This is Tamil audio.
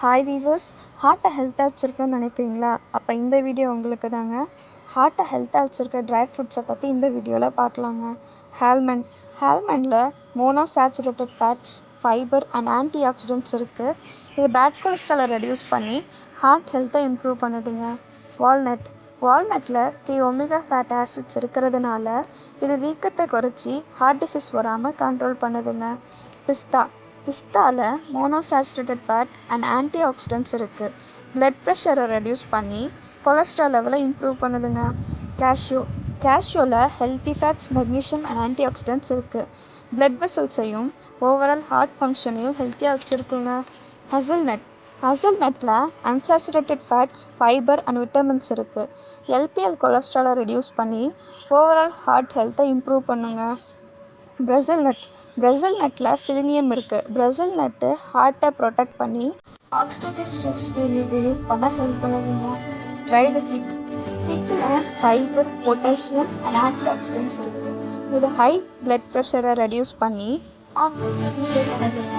ஹாய் வீவர்ஸ், ஹார்ட்டை ஹெல்த்தாக வச்சுருக்கேன்னு நினைக்கிறீங்களா? அப்போ இந்த வீடியோ உங்களுக்கு தாங்க. ஹார்ட்டை ஹெல்த்தாக வச்சுருக்க ட்ரை ஃப்ரூட்ஸை பற்றி இந்த வீடியோவில் பார்க்கலாங்க. ஆல்மண்டில் monounsaturated fats, fibre and antioxidants இருக்குது. இது பேட் கொலஸ்ட்ராலை ரெடியூஸ் பண்ணி ஹார்ட் ஹெல்த்தை இம்ப்ரூவ் பண்ணுதுங்க. வால்நட்டில் 3 ஒமேகா ஃபேட் ஆசிட்ஸ் இருக்கிறதுனால இது வீக்கத்தை குறைச்சி ஹார்ட் டிசீஸ் வராமல் கண்ட்ரோல் பண்ணுதுங்க. பிஸ்தாவில் monounsaturated fat and antioxidants இருக்குது. பிளட் ப்ரெஷரை ரெடியூஸ் பண்ணி கொலஸ்ட்ரால் லெவலை இம்ப்ரூவ் பண்ணுதுங்க. கேஷ்யூவில் healthy fats, magnesium and antioxidants இருக்குது. பிளட் வெசல்ஸையும் ஓவரால் ஹார்ட் ஃபங்க்ஷனையும் ஹெல்த்தியாக வச்சுருக்குங்க. ஹசல்நட்டில் unsaturated fats, fibre and vitamins இருக்குது. எல்பிஎல் கொலஸ்ட்ராலை ரெடியூஸ் பண்ணி ஓவரால் ஹார்ட் ஹெல்த்தை இம்ப்ரூவ் பண்ணுங்க. பிரேசில் நட்டில் செலினியம் இருக்குது. பிரேசில் நட்டு ஹார்ட்டை ப்ரொடெக்ட் பண்ணி ஆக்சிடேட்டிவ் ஸ்ட்ரெஸ் ரிலீஃப் பண்ண ஹெல்ப் பண்ணுதுங்க. ட்ரைடு ஃபிக்கில் fibre, potassium and antioxidants இருக்குது. இது ஹை பிளட் ப்ரெஷரை ரெடியூஸ் பண்ணி பண்ணுதுங்க.